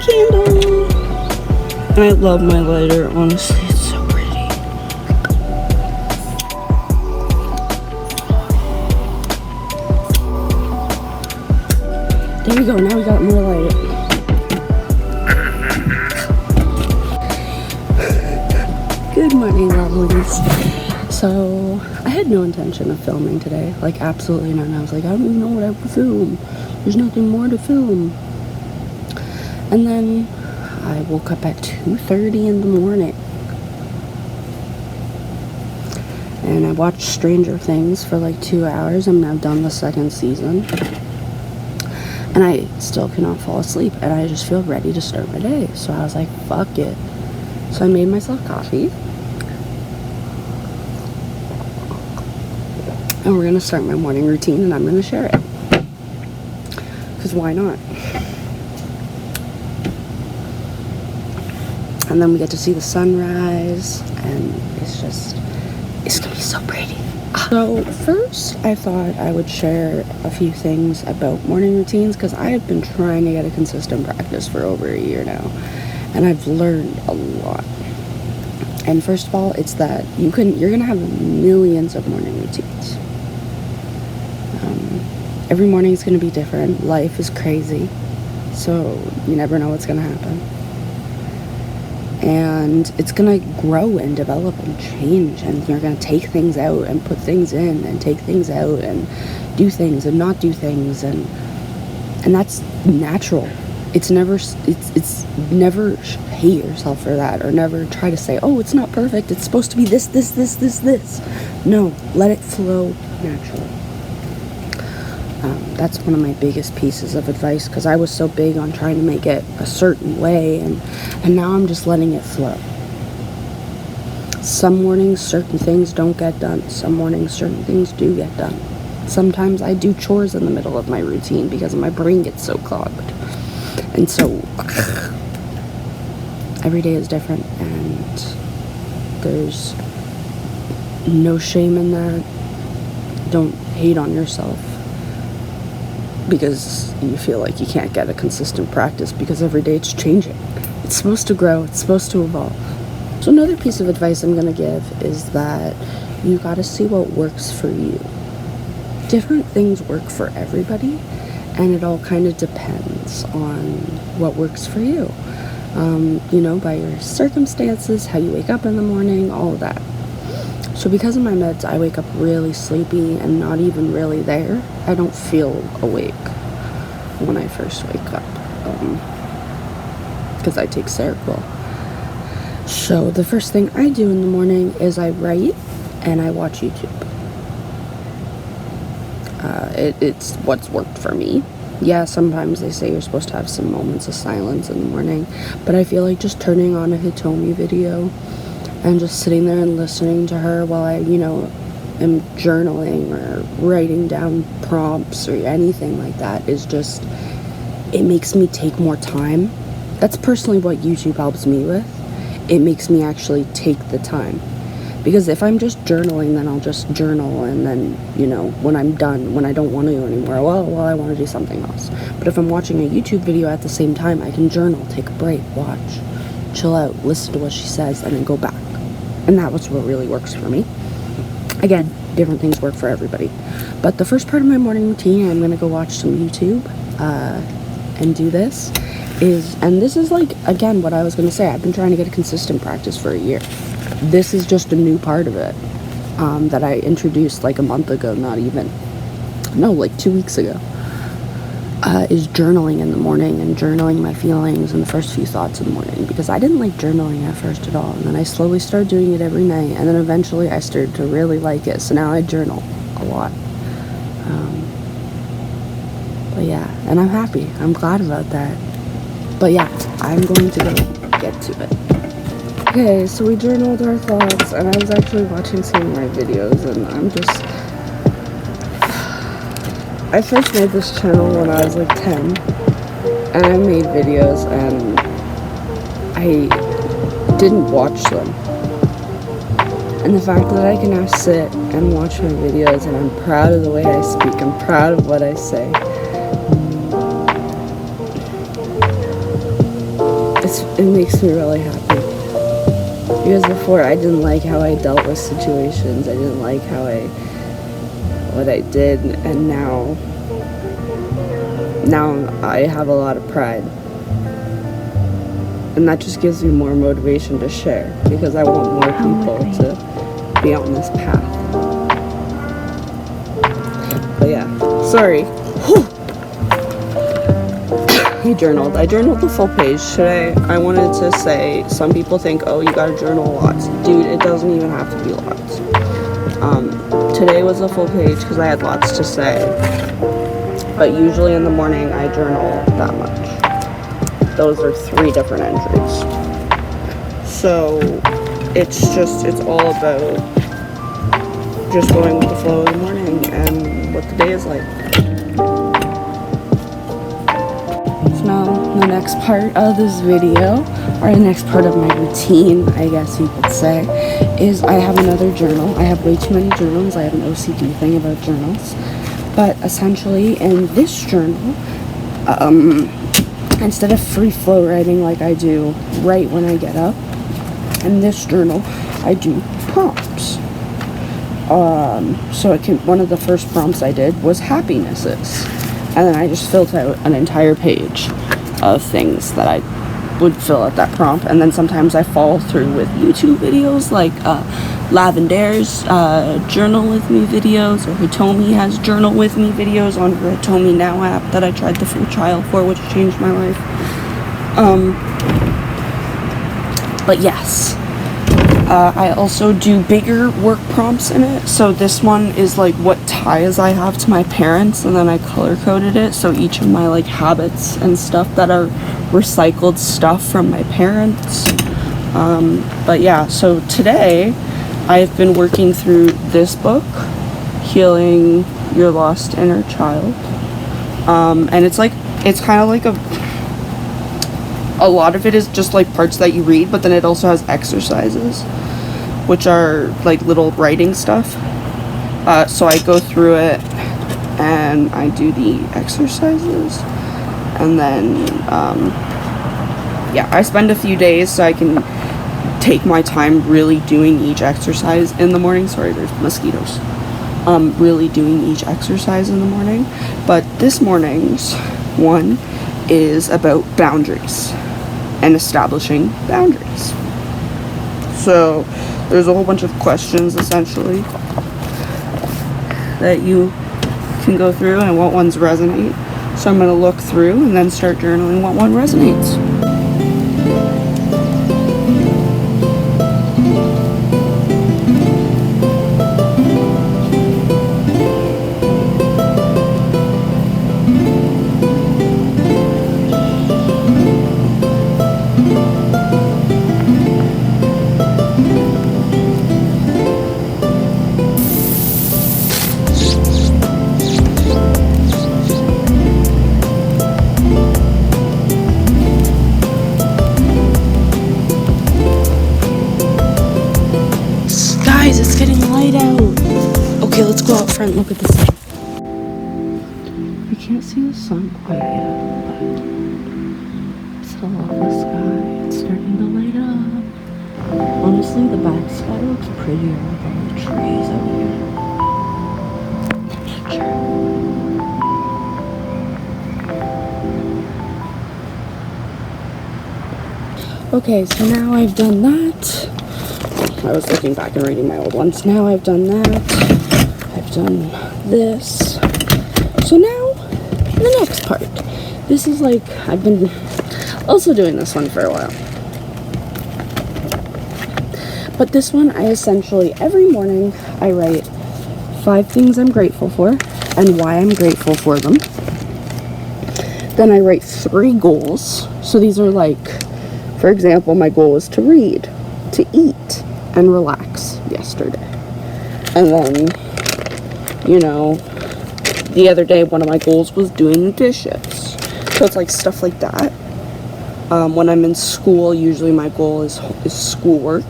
candle. And I love my lighter, honestly, it's so pretty. There we go, now we got more light. Good morning, lovelies. So, I had no intention of filming today, like absolutely none. I was like, I don't even know what I would film. There's nothing more to film. And then I woke up at 2:30 in the morning. And I watched Stranger Things for like 2 hours. I'm now done the second season. And I still cannot fall asleep. And I just feel ready to start my day. So I was like, fuck it. So I made myself coffee. And we're going to start my morning routine and I'm going to share it. Because why not? And then we get to see the sunrise. And it's going to be so pretty. So first, I thought I would share a few things about morning routines. Because I have been trying to get a consistent practice for over a year now. And I've learned a lot. And first of all, it's that you're going to have millions of morning routines. Every morning is going to be different. Life is crazy. So you never know what's going to happen. And it's going to grow and develop and change. And you're going to take things out and put things in and take things out and do things and not do things. And that's natural. It's never hate yourself for that, or never try to say, oh, it's not perfect, it's supposed to be this. No, let it flow naturally. That's one of my biggest pieces of advice, because I was so big on trying to make it a certain way, and now I'm just letting it flow. Some mornings, certain things don't get done. Some mornings, certain things do get done. Sometimes I do chores in the middle of my routine because my brain gets so clogged. And so, every day is different, and there's no shame in that. Don't hate on yourself because you feel like you can't get a consistent practice, because every day it's changing. It's supposed to grow, it's supposed to evolve. So another piece of advice I'm going to give is that you got to see what works for you. Different things work for everybody, and it all kind of depends on what works for you. By your circumstances, how you wake up in the morning, all of that. So because of my meds, I wake up really sleepy and not even really there. I don't feel awake when I first wake up, because I take Seroquel. So the first thing I do in the morning is I write and I watch YouTube. It's what's worked for me. Yeah, sometimes they say you're supposed to have some moments of silence in the morning, but I feel like just turning on a Hitomi video and just sitting there and listening to her while I, am journaling or writing down prompts or anything like that is just, it makes me take more time. That's personally what YouTube helps me with. It makes me actually take the time. Because if I'm just journaling, then I'll just journal, and then, when I'm done, when I don't want to anymore, well, I want to do something else. But if I'm watching a YouTube video at the same time, I can journal, take a break, watch, chill out, listen to what she says, and then go back. And that was what really works for me. Again, different things work for everybody. But the first part of my morning routine, I'm going to go watch some YouTube and do this. And this is like, again, what I was going to say. I've been trying to get a consistent practice for a year. This is just a new part of it that I introduced like a month ago, like 2 weeks ago, is journaling in the morning and journaling my feelings and the first few thoughts in the morning, because I didn't like journaling at first at all, and then I slowly started doing it every night, and then eventually I started to really like it, so now I journal a lot. But yeah, and I'm happy. I'm glad about that. But yeah, I'm going to go get to it. Okay, so we journaled our thoughts, and I was actually watching some of my videos, and I first made this channel when I was like 10, and I made videos, and I didn't watch them. And the fact that I can now sit and watch my videos, and I'm proud of the way I speak, I'm proud of what I say. makes me really happy. Because before, I didn't like how I dealt with situations. I didn't like what I did, and now I have a lot of pride. And that just gives me more motivation to share, because I want more people to be on this path. But yeah, sorry. I journaled the full page today. I wanted to say, some people think, oh, you gotta journal lots. Dude, it doesn't even have to be lots. Today was a full page because I had lots to say. But usually in the morning, I journal that much. Those are 3 different entries. So it's all about just going with the flow of the morning and what the day is like. Now, the next part of this video, or the next part of my routine, I guess you could say, is I have another journal. I have way too many journals. I have an OCD thing about journals. But essentially, in this journal, instead of free flow writing like I do right when I get up, in this journal, I do prompts. So one of the first prompts I did was happinesses. And then I just filled out an entire page of things that I would fill out that prompt. And then sometimes I follow through with YouTube videos like Lavender's Journal With Me videos, or Hitomi has Journal With Me videos on the Hitomi Now app that I tried the free trial for, which changed my life. But yes. I also do bigger work prompts in it. So this one is like what ties I have to my parents, and then I color coded it. So each of my like habits and stuff that are recycled stuff from my parents. But yeah, so today I've been working through this book, Healing Your Lost Inner Child. And it's kind of like a lot of it is just like parts that you read, but then it also has exercises, which are like little writing stuff. So I go through it and I do the exercises, and then I spend a few days so I can take my time really doing each exercise in the morning. Sorry, there's mosquitoes. Really doing each exercise in the morning. But this morning's one is about boundaries and establishing boundaries. So there's a whole bunch of questions essentially that you can go through and what ones resonate. So I'm going to look through and then start journaling what one resonates. It's getting light out. Okay, let's go out front and look at the sun. I can't see the sun quite yet, but still off the sky. It's starting to light up. Honestly, the back sky looks prettier with all the trees out here. Nature. Okay, so now I've done that. I was looking back and reading my old ones. Now I've done that. I've done this. So now, the next part. This is like, I've been also doing this one for a while. But this one, I essentially, every morning, I write 5 things I'm grateful for and why I'm grateful for them. Then I write 3 goals. So these are like, for example, my goal was to read, to eat, and relax yesterday. And then, the other day one of my goals was doing dishes. So it's like stuff like that. When I'm in school, usually my goal is schoolwork.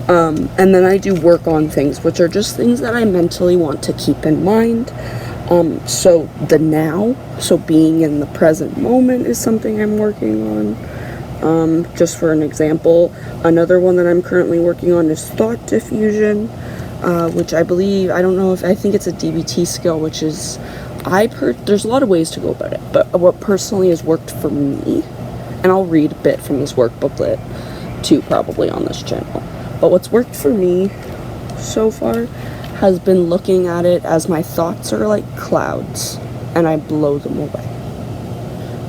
And then I do work on things, which are just things that I mentally want to keep in mind. So the now, so being in the present moment is something I'm working on. Just for an example, another one that I'm currently working on is thought diffusion, which I think it's a DBT skill, which is, there's a lot of ways to go about it, but what personally has worked for me, and I'll read a bit from this work booklet too, probably on this channel, but what's worked for me so far has been looking at it as my thoughts are like clouds, and I blow them away.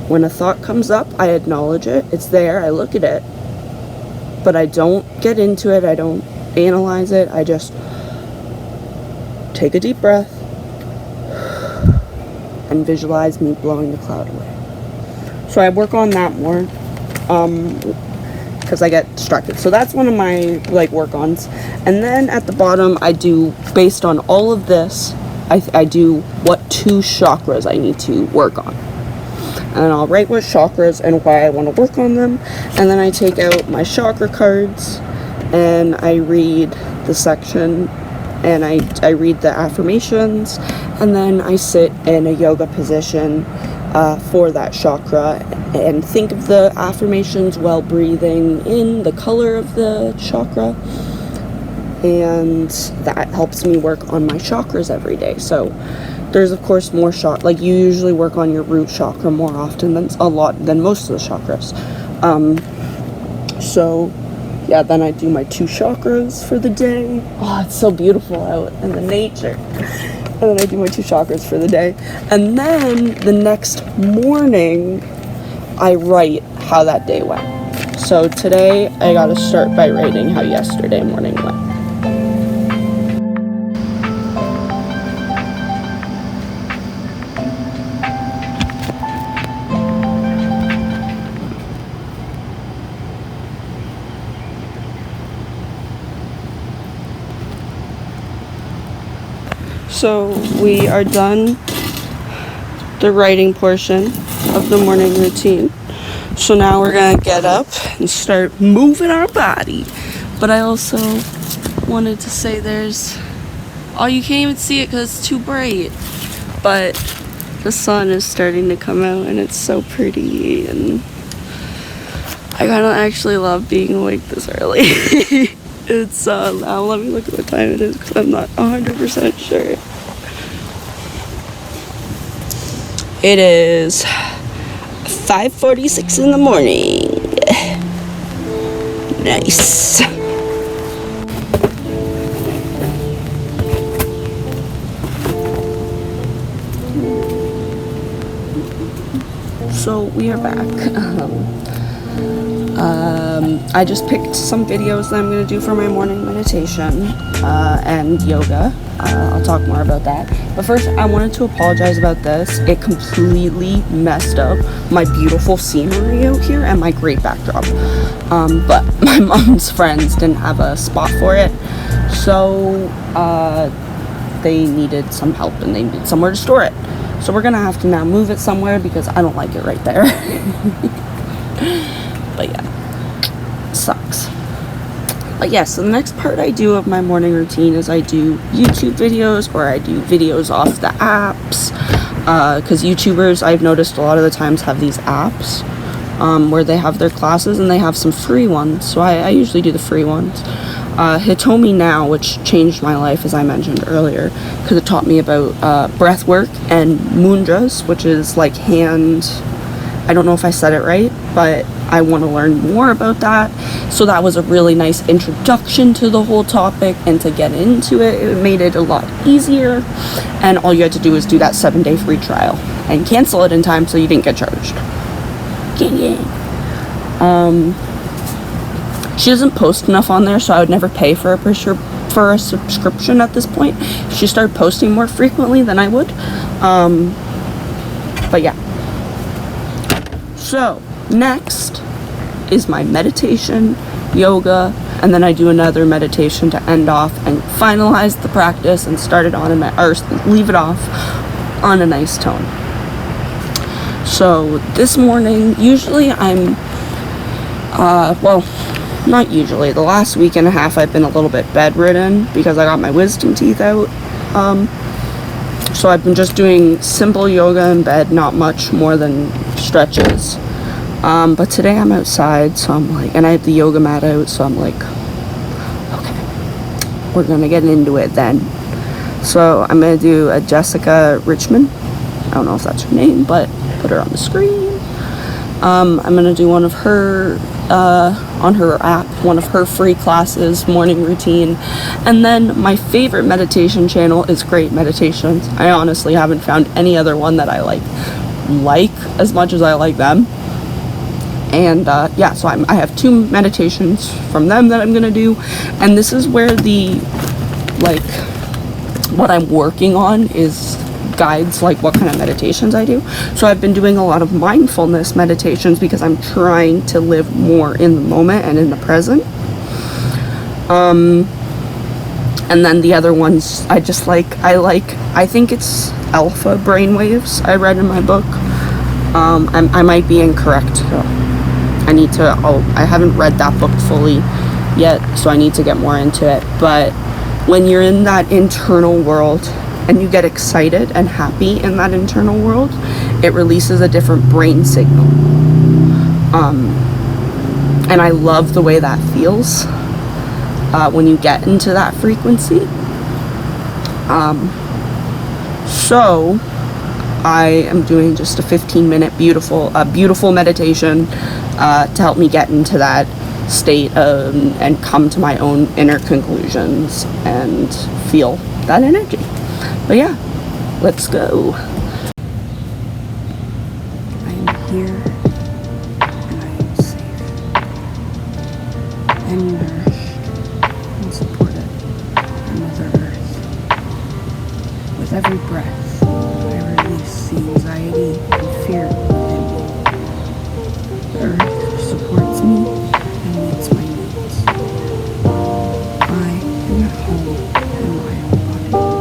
When a thought comes up, I acknowledge it, it's there, I look at it, but I don't get into it, I don't analyze it, I just take a deep breath and visualize me blowing the cloud away. So I work on that more, because I get distracted. So that's one of my work-ons. And then at the bottom, I do, based on all of this, I do what 2 chakras I need to work on. And I'll write what chakras and why I want to work on them. And then I take out my chakra cards and I read the section and I read the affirmations, and then I sit in a yoga position for that chakra and think of the affirmations while breathing in the color of the chakra, and that helps me work on my chakras every day. So there's of course more you usually work on your root chakra more often than most of the chakras. So yeah, then I do my 2 chakras for the day. Oh, it's so beautiful out in the nature. And then I do my 2 chakras for the day. And then the next morning, I write how that day went. So today, I gotta start by writing how yesterday morning went. So we are done the writing portion of the morning routine. So now we're gonna get up and start moving our body. But I also wanted to say you can't even see it because it's too bright. But the sun is starting to come out and it's so pretty, and I kind of actually love being awake this early. It's now let me look at what time it is because I'm not 100% sure. It is 5:46 in the morning. Nice. So we are back. I just picked some videos that I'm going to do for my morning meditation and yoga. I'll talk more about that. But first, I wanted to apologize about this. It completely messed up my beautiful scenery out here and my great backdrop. But my mom's friends didn't have a spot for it. So they needed some help and they needed somewhere to store it. So we're going to have to now move it somewhere because I don't like it right there. But yeah, sucks. But yeah, so the next part I do of my morning routine is I do YouTube videos, or I do videos off the apps, because YouTubers, I've noticed a lot of the times, have these apps where they have their classes, and they have some free ones, so I usually do the free ones. Hitomi Now, which changed my life, as I mentioned earlier, because it taught me about breath work and mudras, which is like I don't know if I said it right, but I want to learn more about that. So that was a really nice introduction to the whole topic, and to get into it, it made it a lot easier. And all you had to do was do that 7-day free trial and cancel it in time so you didn't get charged. Yeah. She doesn't post enough on there, so I would never pay for a subscription at this point. If she started posting more frequently, then I would. But yeah. So next is my meditation, yoga, and then I do another meditation to end off and finalize the practice and start it on leave it off on a nice tone. So this morning, usually I'm not usually, the last week and a half I've been a little bit bedridden because I got my wisdom teeth out. So I've been just doing simple yoga in bed, not much more than stretches. But today I'm outside, so I'm like, and I have the yoga mat out, so I'm like, okay, we're gonna get into it then. So I'm gonna do a Jessica Richmond. I don't know if that's her name, but put her on the screen. I'm gonna do one of her on her app, one of her free classes, morning routine. And then my favorite meditation channel is Great Meditations. I honestly haven't found any other one that I like as much as I like them. And yeah, so I have 2 meditations from them that I'm gonna do, and this is where the what I'm working on is guides like what kind of meditations I do. So I've been doing a lot of mindfulness meditations because I'm trying to live more in the moment and in the present. And then the other ones I just I think it's alpha brainwaves I read in my book. I might be incorrect. I haven't read that book fully yet, so I need to get more into it. But when you're in that internal world and you get excited and happy in that internal world, it releases a different brain signal. And I love the way that feels when you get into that frequency. So I am doing just a 15-minute beautiful meditation to help me get into that state and come to my own inner conclusions and feel that energy. But yeah, let's go. I am here and I am safe and nourished and supported by Mother Earth. With every breath, I release the anxiety and fear within me. The Earth supports me and meets my needs. I am at home in my own body.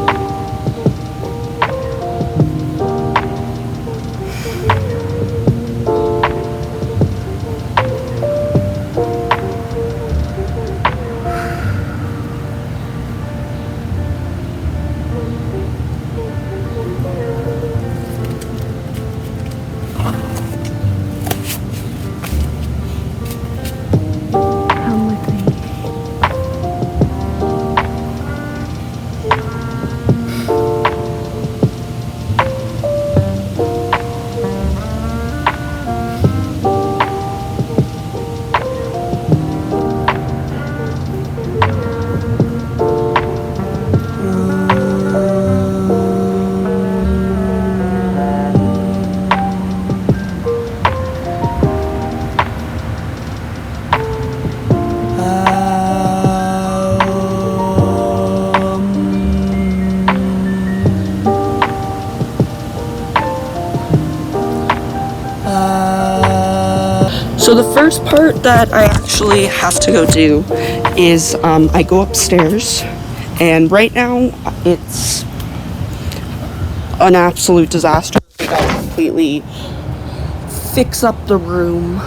So the first part that I actually have to go do is I go upstairs, and right now it's an absolute disaster. I gotta completely fix up the room,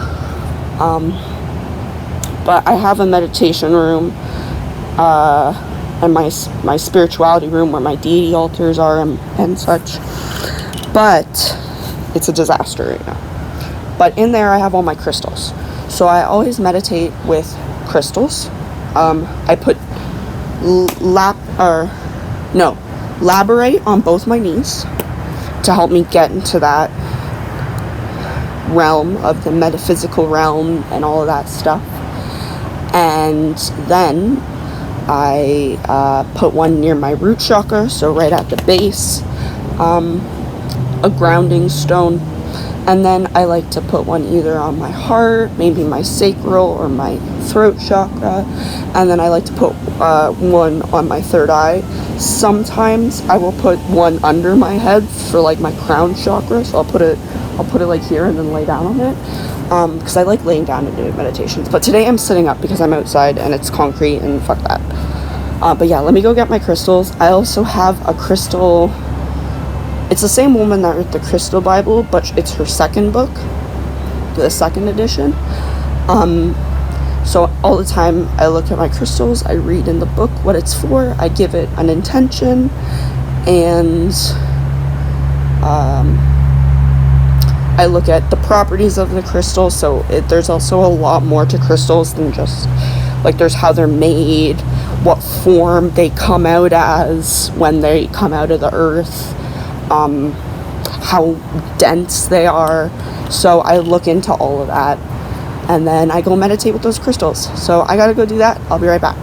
but I have a meditation room and my spirituality room where my deity altars are and such, but it's a disaster right now. But in there I have all my crystals. So I always meditate with crystals. I put labradorite on both my knees to help me get into that realm of the metaphysical realm and all of that stuff. And then I put one near my root chakra, so right at the base, a grounding stone. And then I like to put one either on my heart, maybe my sacral or my throat chakra. And then I like to put one on my third eye. Sometimes I will put one under my head for like my crown chakra. So I'll put it like here and then lay down on it. Because I like laying down and doing meditations. But today I'm sitting up because I'm outside and it's concrete and fuck that. But yeah, let me go get my crystals. I also have a crystal. It's the same woman that wrote the Crystal Bible, but it's her second book, the second edition. So all the time I look at my crystals, I read in the book what it's for, I give it an intention, and I look at the properties of the crystals. So there's also a lot more to crystals than just like, there's how they're made, what form they come out as when they come out of the earth, how dense they are. So I look into all of that, and then I go meditate with those crystals. So I gotta go do that. I'll be right back.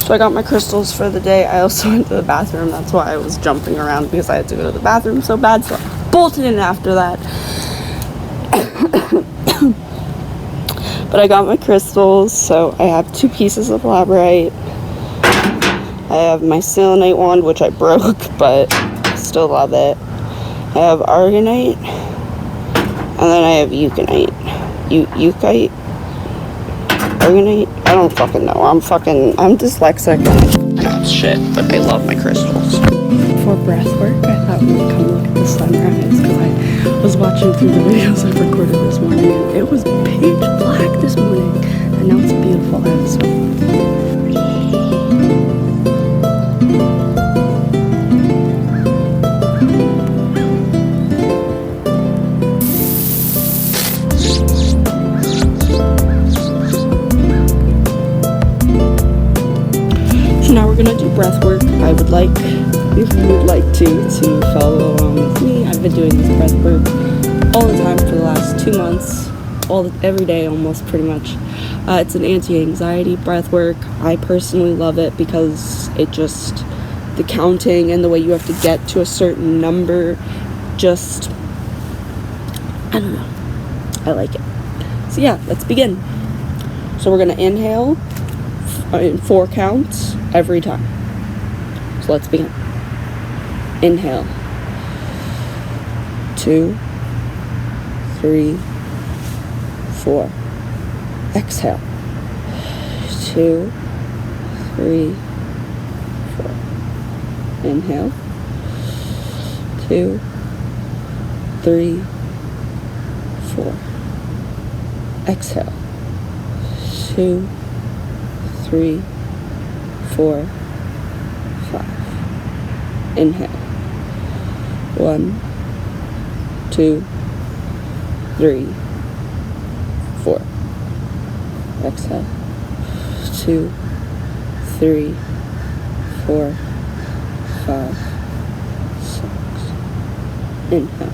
So I got my crystals for the day. I also went to the bathroom. That's why I was jumping around, because I had to go to the bathroom so bad. So I bolted in after that. But I got my crystals. So I have 2 pieces of labradorite. I have my selenite wand, which I broke, but I still love it. I have argonite, and then I have euconite. Eucite? Argonite? I don't fucking know. I'm dyslexic and that's shit, but I love my crystals. For breath work, I thought we would come look at the sunrise, because I was watching through the videos I recorded this morning, and it was pitch black this morning, and now it's beautiful out. So now we're gonna do breath work. I would like, if you would like to follow along with me. I've been doing this breath work all the time for the last 2 months, every day almost, pretty much. It's an anti-anxiety breath work. I personally love it because it just, the counting and the way you have to get to a certain number, just, I don't know, I like it. So yeah, let's begin. So we're gonna inhale in 4 counts every time. So let's begin. Inhale. 2, 3, 4. Exhale. 2, 3, 4. Inhale. 2, 3, 4. Exhale. 2, 3, 4, 5. Inhale. 1, 2, 3, 4. Exhale. 2, 3, 4, 5, 6. Inhale.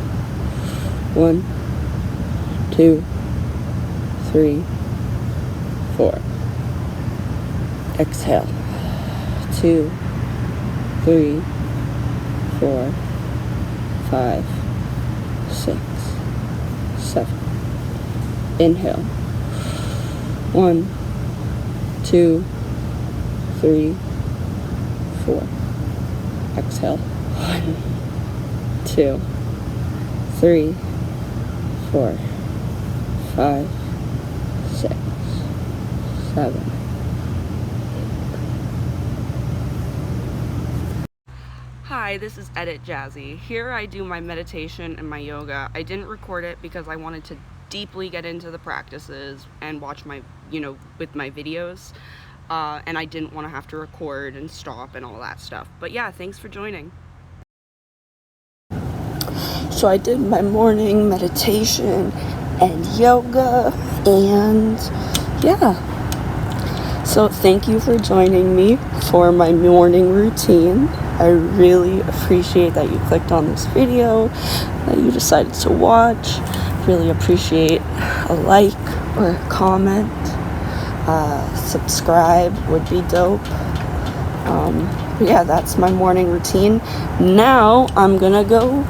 1, 2, 3, 4. Exhale. 2, 3, 4, 5, 6, 7. Inhale. 1, 2, 3, 4. Exhale. 1, 2, 3, 4, 5, 6, 7. Hi, this is Edit Jazzy. Here I do my meditation and my yoga. I didn't record it because I wanted to deeply get into the practices and watch my, with my videos. And I didn't want to have to record and stop and all that stuff. But yeah, thanks for joining. So I did my morning meditation and yoga, and yeah. So thank you for joining me for my morning routine. I really appreciate that you clicked on this video, that you decided to watch. Really appreciate a like or a comment. Subscribe would be dope. Yeah, that's my morning routine. Now I'm gonna go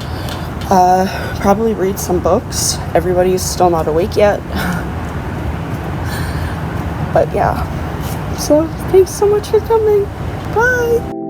probably read some books. Everybody's still not awake yet. But yeah. So thanks so much for coming. Bye.